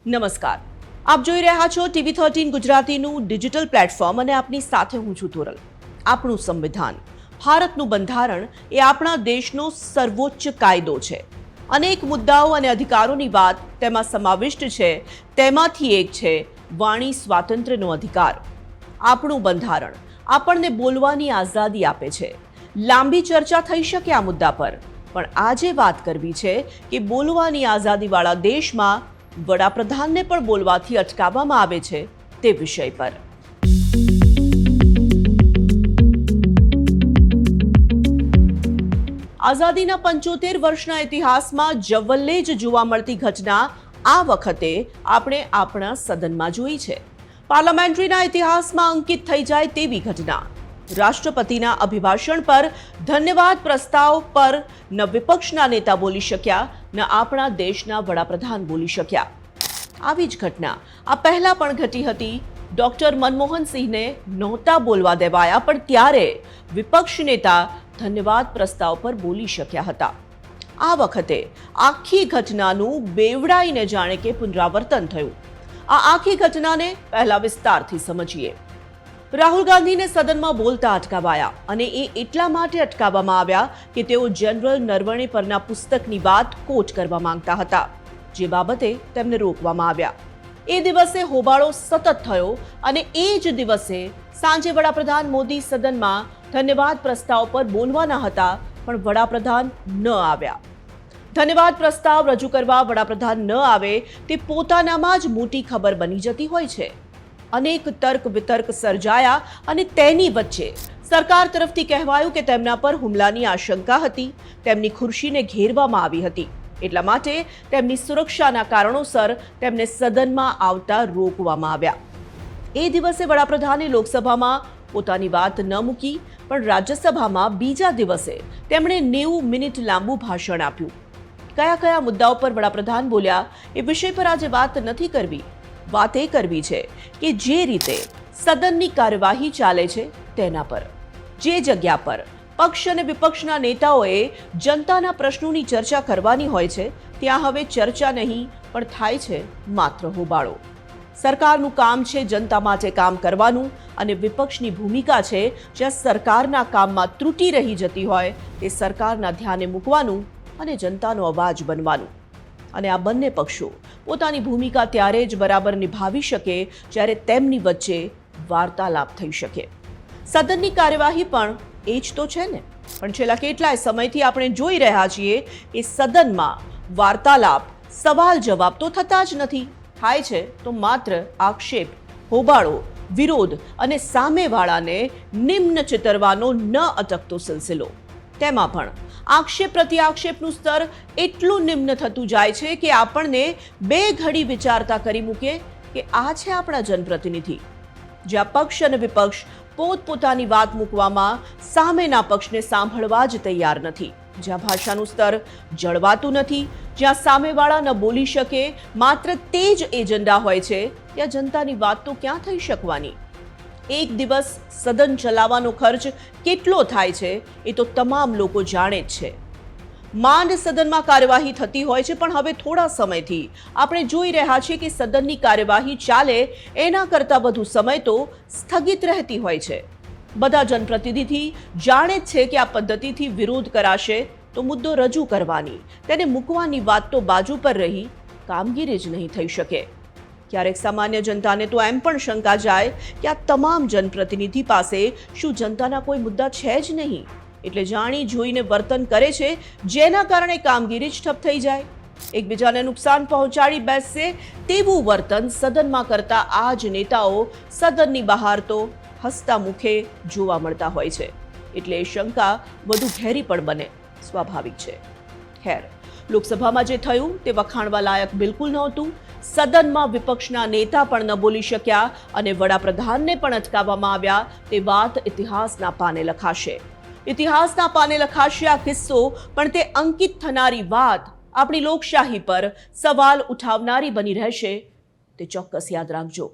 નમસ્કાર, આપ જોઈ રહ્યા છો TV13 ગુજરાતીનું ડિજિટલ પ્લેટફોર્મ અને આપની સાથે હું છું તોરલ। આપણું સંવિધાન, ભારતનું બંધારણ એ આપણા દેશનો સર્વોચ્ચ કાયદો છે। અનેક મુદ્દાઓ અને અધિકારોની વાત તેમાં સમાવિષ્ટ છે। તેમાંથી એક છે વાણી સ્વાતંત્ર્યનો અધિકાર। આપણું બંધારણ આપણને બોલવાની આઝાદી આપે છે। લાંબી ચર્ચા થઈ શકે આ મુદ્દા પર, પણ આજે વાત કરવી છે કે બોલવાની આઝાદીવાળા દેશમાં વડાપ્રધાનને પણ બોલવાથી અટકાવવામાં આવે છે તે વિષય પર। આઝાદીના 75 વર્ષના ઇતિહાસમાં જવલ્લે જ જોવા મળતી ઘટના આ વખતે આપણે આપણા સદનમાં જોઈ છે। પાર્લામેન્ટરીના ઇતિહાસમાં અંકિત થઈ જાય તેવી ઘટના। રાષ્ટ્રપતિના અભિભાષણ પર ધન્યવાદ પ્રસ્તાવ પર ન વિપક્ષના નેતા બોલી શક્યા, ન આપણા દેશના વડાપ્રધાન બોલી શક્યા। આવી જ ઘટના આ પહેલા પણ ઘટી હતી। ડોક્ટર મનમોહન સિંહને નહોતા બોલવા દેવાયા, પણ ત્યારે વિપક્ષ નેતા ધન્યવાદ પ્રસ્તાવ પર બોલી શક્યા હતા। આ વખતે આખી ઘટનાનું બેવડાઈને જાણે કે પુનરાવર્તન થયું। આ આખી ઘટનાને પહેલા વિસ્તારથી સમજીએ। રાહુલ ગાંધીને સદનમાં બોલતા અટકાવાયા, અને એ એટલા માટે અટકાવવામાં આવ્યા કે તેઓ જનરલ નરવણે પરના પુસ્તકની વાત કોટ કરવા માંગતા હતા, જે બાબતે તેમને રોકવામાં આવ્યા। એ દિવસે હોબાળો સતત થયો, અને એ જ દિવસે સાંજે વડાપ્રધાન મોદી સદનમાં ધન્યવાદ પ્રસ્તાવ પર બોલવાના હતા, પણ વડાપ્રધાન ન આવ્યા। ધન્યવાદ પ્રસ્તાવ રજૂ કરવા વડાપ્રધાન ન આવે તે પોતાનામાં જ મોટી ખબર બની જતી હોય છે। અનેક તર્ક વિતર્ક સર્જાયા, અને તેની વચ્ચે સરકાર તરફથી કહેવાયું કે તેમના પર હુમલાની આશંકા હતી, તેમની ખુરશીને ઘેરવામાં આવી હતી, એટલા માટે તેમની સુરક્ષાના કારણોસર તેમને સદનમાં આવતા રોકવામાં આવ્યા। એ દિવસે વડાપ્રધાને લોકસભામાં પોતાની વાત ન મૂકી, પણ રાજ્યસભામાં બીજા દિવસે તેમણે 90 મિનિટ લાંબુ ભાષણ આપ્યું। કયા કયા મુદ્દાઓ પર વડાપ્રધાન બોલ્યા એ વિષય પર આજે વાત નથી કરવી। વાત એ કરવી છે કે જે રીતે સદનની કાર્યવાહી ચાલે છે તેના પર। જે જગ્યા પર પક્ષ અને વિપક્ષના નેતાઓએ જનતાના પ્રશ્નોની ચર્ચા કરવાની હોય છે, ત્યાં હવે ચર્ચા નહીં, પણ થાય છે માત્ર હોબાળો। સરકારનું કામ છે જનતા માટે કામ કરવાનું, અને વિપક્ષની ભૂમિકા છે જ્યાં સરકારના કામમાં ત્રુટિ રહી જતી હોય તે સરકારના ધ્યાને મૂકવાનું અને જનતાનો અવાજ બનવાનું। અને આ બંને પક્ષો પોતાની ભૂમિકા ત્યારે જ બરાબર નિભાવી શકે જ્યારે તેમની વચ્ચે વાર્તાલાપ થઈ શકે। સદનની કાર્યવાહી પણ એ જ તો છે ને। પણ છેલ્લા કેટલાય સમયથી આપણે જોઈ રહ્યા છીએ કે સદનમાં વાર્તાલાપ, સવાલ જવાબ તો થતા જ નથી। થાય છે તો માત્ર આક્ષેપ, હોબાળો, વિરોધ અને સામેવાળાને નિમ્ન ચિતરવાનો ન અટકતો સિલસિલો। તેમાં પણ આક્ષેપ પ્રત્યાક્ષેપનું સ્તર એટલું નિમ્ન થતું જાય છે કે આપણને બે ઘડી વિચારતા કરી મૂકે કે આ છે આપણા જનપ્રતિનિધિ, જ્યાં પક્ષ અને વિપક્ષ પોતપોતાની વાત મૂકવામાં સામેના પક્ષને સાંભળવા જ તૈયાર નથી, જ્યાં ભાષાનું સ્તર જળવાતું નથી, જ્યાં સામેવાળા ન બોલી શકે, માત્ર તે જ એજન્ડા હોય છે, ત્યાં જનતાની વાત તો ક્યાં થઈ શકવાની। એક દિવસ સદન ચલાવવાનો ખર્ચ કેટલો થાય છે એ તો તમામ લોકો જાણે જ છે। માંડ સદનમાં કાર્યવાહી થતી હોય છે, પણ હવે થોડા સમયથી આપણે જોઈ રહ્યા છીએ કે સદનની કાર્યવાહી ચાલે એના કરતાં વધુ સમય તો સ્થગિત રહેતી હોય છે। બધા જનપ્રતિનિધિ જાણે જ છે કે આ પદ્ધતિથી વિરોધ કરાશે તો મુદ્દો રજૂ કરવાની, તેને મૂકવાની વાત તો બાજુ પર રહી, કામગીરી જ નહીં થઈ શકે। ક્યારેક સામાન્ય જનતાને તો એમ પણ શંકા જાય કે આ તમામ જનપ્રતિનિધિ પાસે શું જનતાના કોઈ મુદ્દા છે જ નહીં, એટલે જાણી જોઈને વર્તન કરે છે, જેના કારણે કામગીરી જ ઠપ થઈ જાય, એકબીજાને નુકસાન પહોંચાડી બેસશે તેવું વર્તન સદનમાં કરતા આ જ નેતાઓ સદનની બહાર તો હસતા મુખે જોવા મળતા હોય છે, એટલે એ શંકા વધુ ઘેરી પણ બને સ્વાભાવિક છે। ખેર, લોકસભામાં જે થયું તે વખાણવા લાયક બિલકુલ નહોતું। સદનમાં વિપક્ષના નેતા પણ ન બોલી શક્યા, અને વડાપ્રધાનને પણ અટકાવવામાં આવ્યા, તે વાત ઇતિહાસના પાને લખાશે। ઇતિહાસના પાને લખાશે આ કિસ્સો, પણ તે અંકિત થનારી વાત આપણી લોકશાહી પર સવાલ ઉઠાવનારી બની રહેશે, તે ચોક્કસ યાદ રાખજો।